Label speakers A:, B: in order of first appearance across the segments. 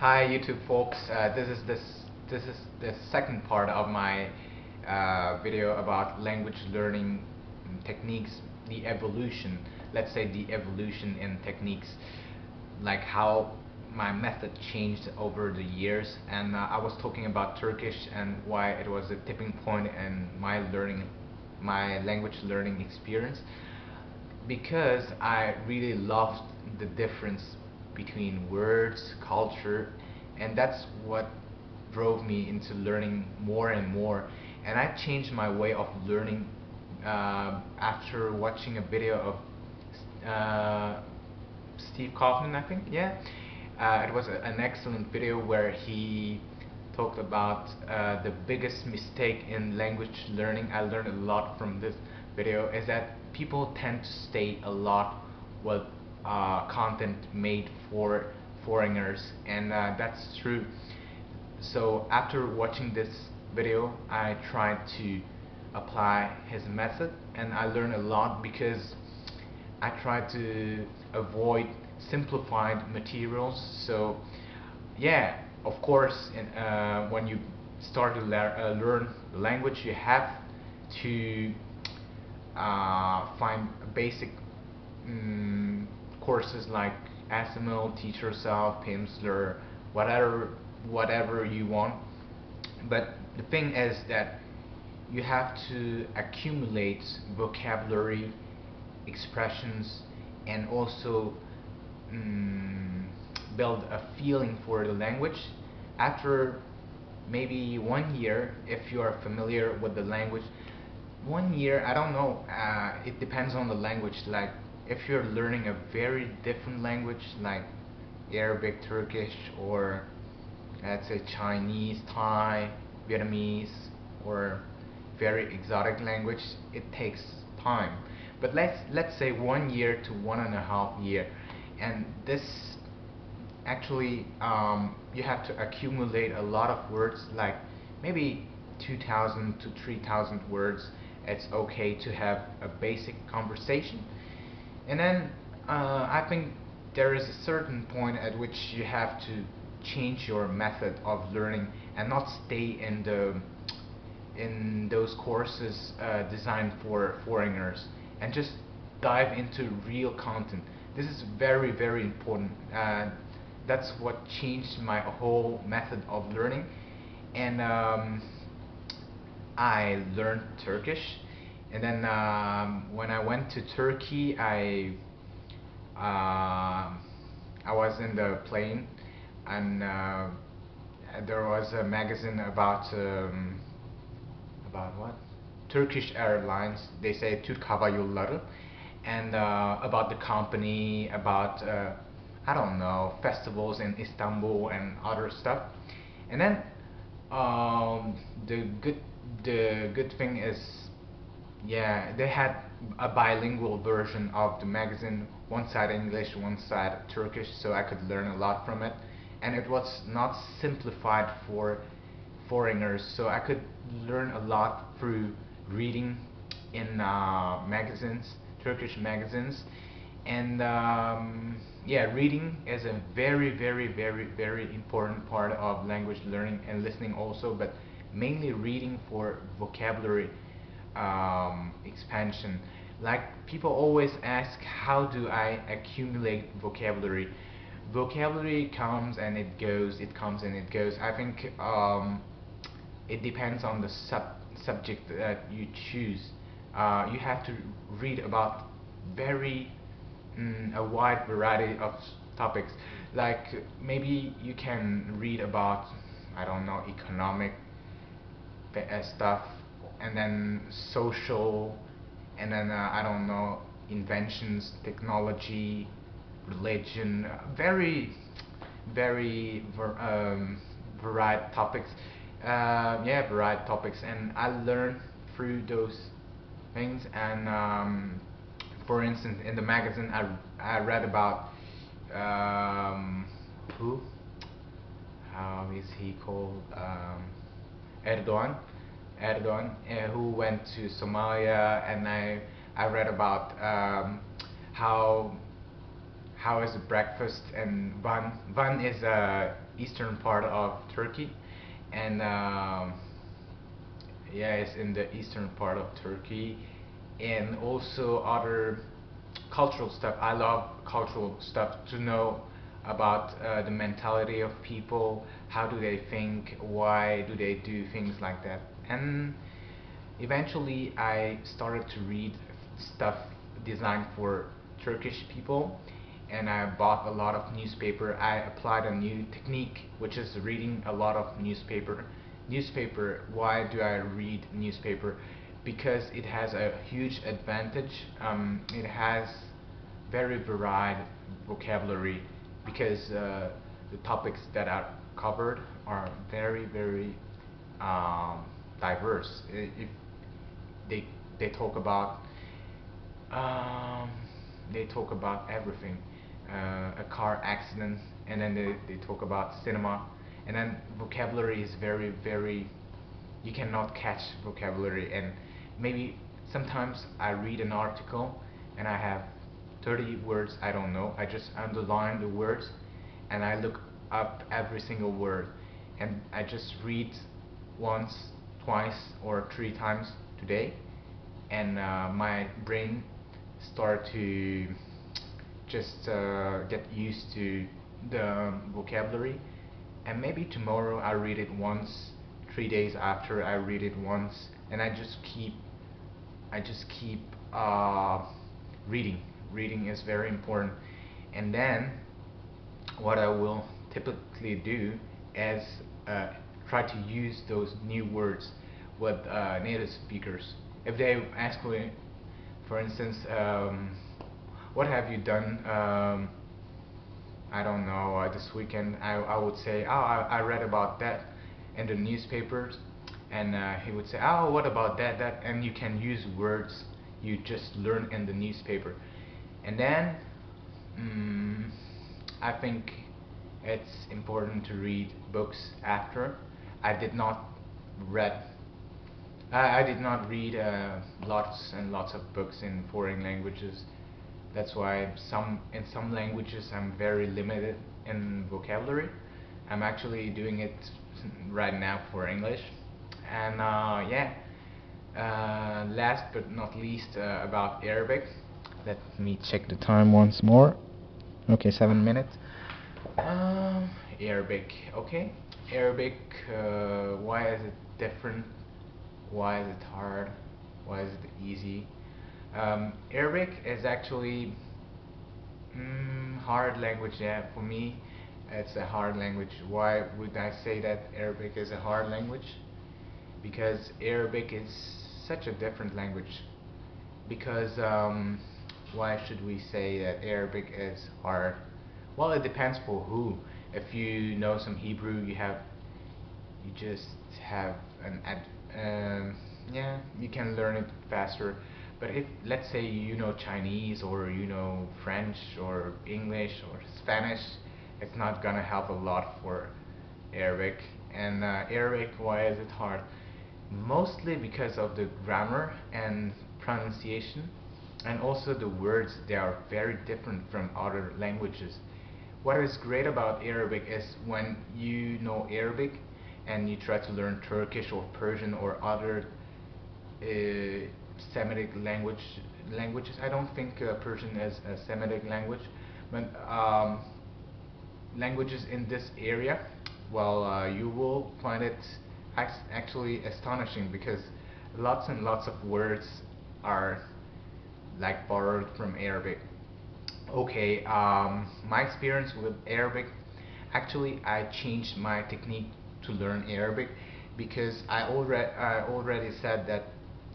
A: Hi YouTube folks, this is the second part of my video about language learning techniques, the evolution, let's say the evolution in techniques, like how my method changed over the years. And I was talking about Turkish and why it was a tipping point in my language learning experience, because I really loved the difference between words, culture, and that's what drove me into learning more and more. And I changed my way of learning after watching a video of uh, Steve Kaufman, I think. Yeah, it was an excellent video where he talked about the biggest mistake in language learning. I learned a lot from this video, is that people tend to stay a lot with content made for foreigners, and that's true. So after watching this video, I tried to apply his method, and I learned a lot because I try to avoid simplified materials. So yeah, of course, when you start to learn the language, you have to find basic mm, courses like ASML, Teach Yourself, Pimsleur, whatever you want. But the thing is that you have to accumulate vocabulary, expressions, and also mm, build a feeling for the language. After maybe 1 year, if you are familiar with the language, 1 year, I don't know, it depends on the language. Like if you're learning a very different language like Arabic, Turkish, or let's say Chinese, Thai, Vietnamese, or very exotic language, it takes time. But let's say 1 year to 1.5 year, and this actually you have to accumulate a lot of words, like maybe 2,000 to 3,000 words. It's okay to have a basic conversation, and then I think there is a certain point at which you have to change your method of learning and not stay in those courses designed for foreigners, and just dive into real content. This is very important. That's what changed my whole method of learning. And I learned Turkish, and then when I went to Turkey, I was in the plane, and there was a magazine about what? Turkish Airlines. They say Türk Hava Yolları, and about the company, about I don't know, festivals in Istanbul and other stuff. And then um, the good the good thing is, yeah, they had a bilingual version of the magazine, one side English, one side Turkish, so I could learn a lot from it. And it was not simplified for foreigners, so I could learn a lot through reading in magazines, Turkish magazines. And yeah, reading is a very important part of language learning, and listening also, but mainly reading for vocabulary expansion. Like people always ask, how do I accumulate vocabulary? Vocabulary comes and it goes, it comes and it goes. I think it depends on the subject that you choose. You have to read about very a wide variety of topics. Like maybe you can read about, I don't know, economic stuff, and then social, and then I don't know, inventions, technology, religion, very varied topics. Yeah, varied topics, and I learned through those things. And for instance, in the magazine, I read about who? How is he called? Erdogan. Erdogan, who went to Somalia, and I read about how how is the breakfast, and Van is eastern part of Turkey, and yeah, it's in the eastern part of Turkey, and also other cultural stuff. I love cultural stuff, to know about the mentality of people, how do they think, why do they do things like that. And eventually I started to read stuff designed for Turkish people, and I bought a lot of newspaper. I applied a new technique, which is reading a lot of newspaper. Why do I read newspaper? Because it has a huge advantage. It has very varied vocabulary, because the topics that are covered are very diverse. If they they talk about um, they talk about everything, a car accident, and then they talk about cinema, and then vocabulary is very, you cannot catch vocabulary. And maybe sometimes I read an article and I have 30 words I don't know. I just underline the words and I look up every single word, and I just read once, twice, or 3 times today, and my brain start to just get used to the vocabulary. And maybe tomorrow I read it once, 3 days after I read it once, and I just keep reading. Reading is very important. And then what I will typically do is try to use those new words with native speakers. If they ask me, for instance, what have you done, I don't know, this weekend, I would say, oh, I read about that in the newspapers, and he would say, oh, what about that, and you can use words you just learn in the newspaper. And then I think it's important to read books after. I did not read I did not read lots and lots of books in foreign languages. That's why in some languages I'm very limited in vocabulary. I'm actually doing it right now for English. And yeah, last but not least, about Arabic. Let me check the time once more. Okay, 7 minutes. Arabic. Okay, Arabic. Why is it different? Why is it hard? Why is it easy? Arabic is actually hard language. Yeah, for me, it's a hard language. Why would I say that Arabic is a hard language? Because Arabic is such a different language. Because why should we say that Arabic is hard? Well, it depends for who. If you know some Hebrew, you just have yeah, you can learn it faster. But if, let's say, you know Chinese, or you know French or English or Spanish, it's not gonna help a lot for Arabic. And Arabic, why is it hard? Mostly because of the grammar and pronunciation, and also the words. They are very different from other languages. What is great about Arabic is when you know Arabic and you try to learn Turkish or Persian or other Semitic languages. I don't think Persian is a Semitic language, but languages in this area, well, you will find it actually astonishing, because lots and lots of words are like borrowed from Arabic. Okay, my experience with Arabic, actually I changed my technique to learn Arabic, because I already said that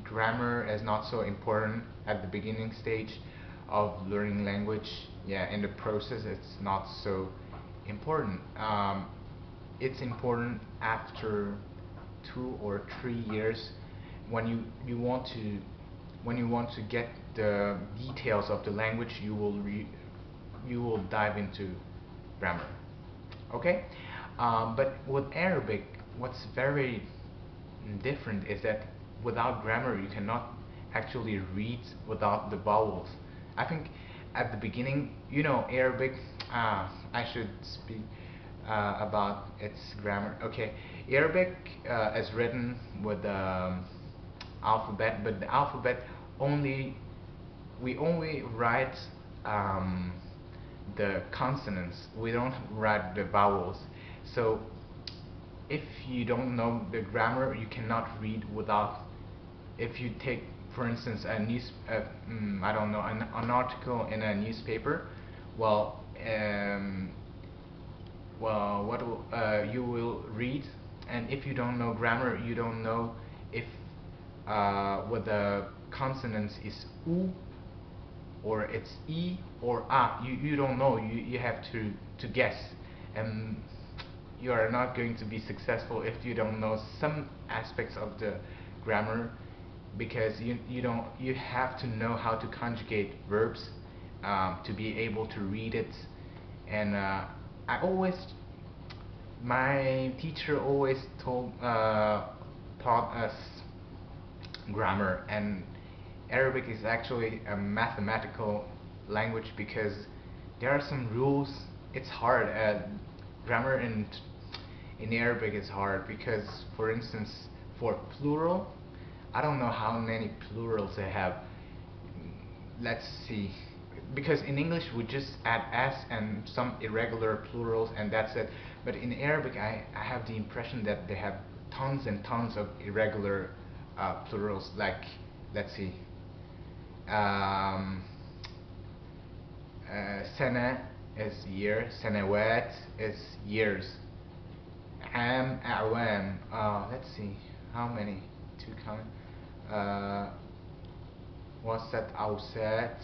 A: grammar is not so important at the beginning stage of learning language. Yeah, in the process it's not so important. It's important after 2 or 3 years, when you want to get the details of the language. You will dive into grammar. Okay, but with Arabic, what's very different is that without grammar you cannot actually read without the vowels. I think at the beginning, you know, Arabic. I should speak about its grammar. Okay, Arabic is written with alphabet, but the alphabet only we only write um, the consonants. We don't write the vowels. So if you don't know the grammar, you cannot read without. If you take, for instance, I don't know, an article in a newspaper, well, you will read, and if you don't know grammar, you don't know if what the consonants is u or it's e or a. You don't know. You have to guess, and you are not going to be successful if you don't know some aspects of the grammar, because you have to know how to conjugate verbs to be able to read it. And I always my teacher always taught us grammar, and Arabic is actually a mathematical language because there are some rules. It's hard. Grammar in Arabic is hard because, for instance, for plural, I don't know how many plurals they have. Let's see. Because in English we just add s and some irregular plurals and that's it. But in Arabic I have the impression that they have tons and tons of irregular plurals. Like, let's see. Sana is year, sanawat is years. Am, a'wam. Let's see, how many to count? Wasat, awsat,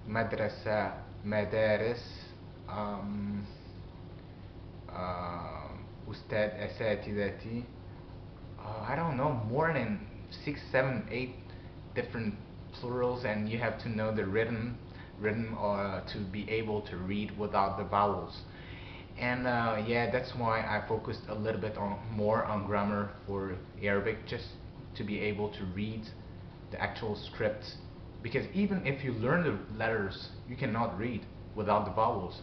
A: madrasa, madaris, ustad, asatidati. I don't know, more than 6, 7, 8 different plurals, and you have to know the rhythm to be able to read without the vowels. And yeah, that's why I focused a little bit more on grammar for Arabic, just to be able to read the actual script. Because even if you learn the letters, you cannot read without the vowels,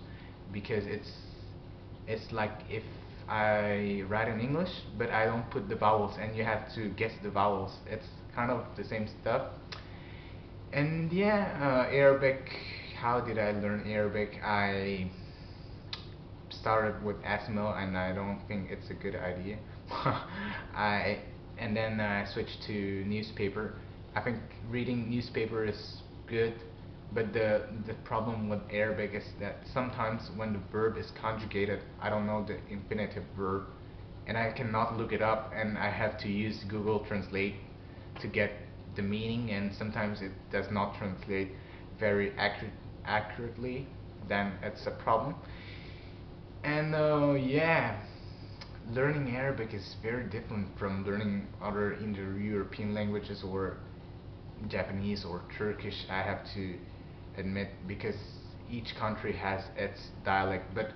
A: because it's like if I write in English but I don't put the vowels and you have to guess the vowels. It's kind of the same stuff. And yeah, Arabic, how did I learn Arabic? I started with SML and I don't think it's a good idea. And then I switched to newspaper. I think reading newspaper is good, but the problem with Arabic is that sometimes when the verb is conjugated, I don't know the infinitive verb, and I cannot look it up, and I have to use Google Translate to get the meaning, and sometimes it does not translate very accurately. Then it's a problem. And yeah, learning Arabic is very different from learning other Indo-European languages or Japanese or Turkish, I have to admit, because each country has its dialect, but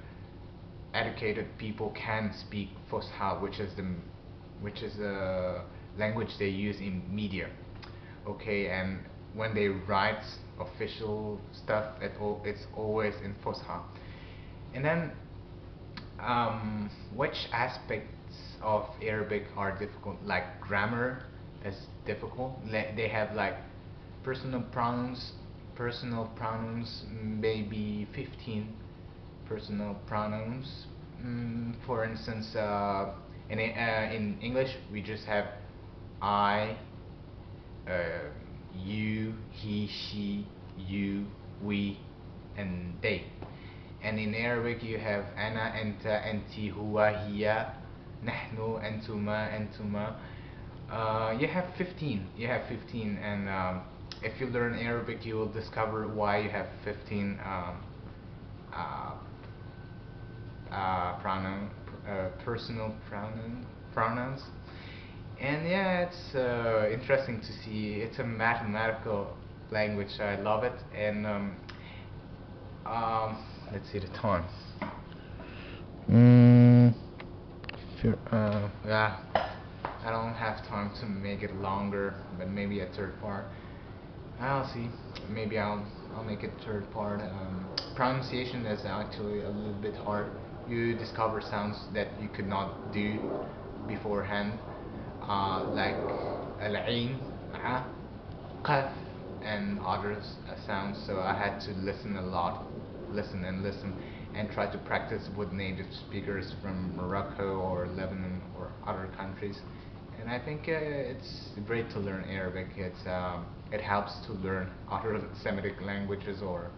A: educated people can speak Fusha, which is a language they use in media. Okay, and when they write official stuff, it's always in Fusha. And then which aspects of Arabic are difficult? Like grammar is difficult. They have like personal pronouns, maybe 15 personal pronouns. For instance, in English we just have I, you, he, she, you, we, and they. And in Arabic you have ana, anta, anti, huwa, hiya, nahnu, antuma, antuma. You have 15. You have 15, and if you learn Arabic, you will discover why you have 15 personal pronouns. And yeah, it's interesting to see. It's a mathematical language. I love it. And let's see the time. Yeah, I don't have time to make it longer, but maybe a third part. I'll see. Maybe I'll make it third part. Pronunciation is actually a little bit hard. You discover sounds that you could not do beforehand, like al-ain, qaf, and others sounds. So I had to listen a lot, listen and listen, and try to practice with native speakers from Morocco or Lebanon or other countries. And I think it's great to learn Arabic. It helps to learn other Semitic languages or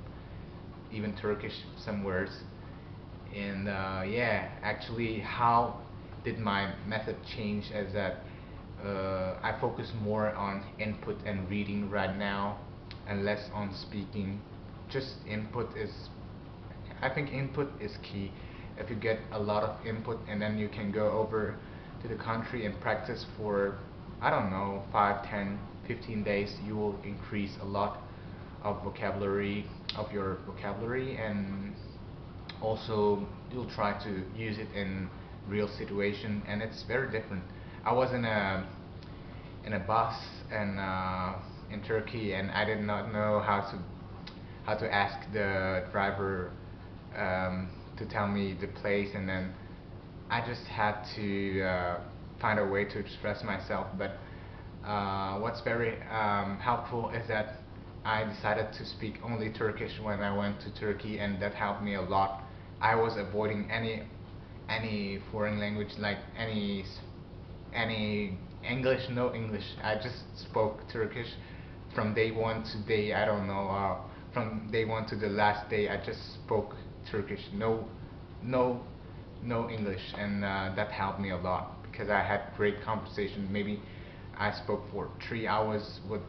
A: even Turkish, some words. And yeah, actually, how did my method change? As that I focus more on input and reading right now, and less on speaking. Just input is, I think input is key. If you get a lot of input and then you can go over to the country and practice for, I don't know, 5, 10, 15 days, you will increase a lot of vocabulary, of your vocabulary, and also you'll try to use it in real situation, and it's very different. I was in a bus and in Turkey, and I did not know how to ask the driver to tell me the place, and then I just had to find a way to express myself. But what's very helpful is that I decided to speak only Turkish when I went to Turkey, and that helped me a lot. I was avoiding any foreign language, like any English, no English. I just spoke Turkish from day one to day, I don't know, from day one to the last day. I just spoke Turkish, no, no English, and that helped me a lot because I had great conversation. Maybe I spoke for 3 hours with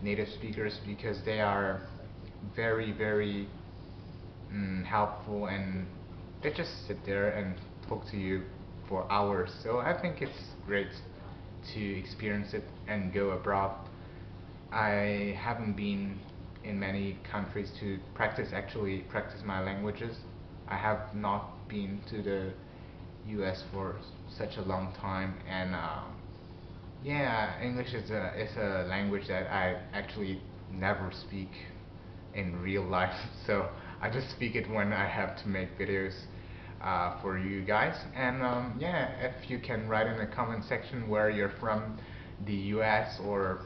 A: native speakers because they are very helpful, and they just sit there and talk to you for hours. So I think it's great to experience it and go abroad. I haven't been in many countries to actually practice my languages. I have not been to the US for such a long time, and yeah, English is a language that I actually never speak in real life. So I just speak it when I have to make videos for you guys. And yeah, if you can write in the comment section where you're from, the US or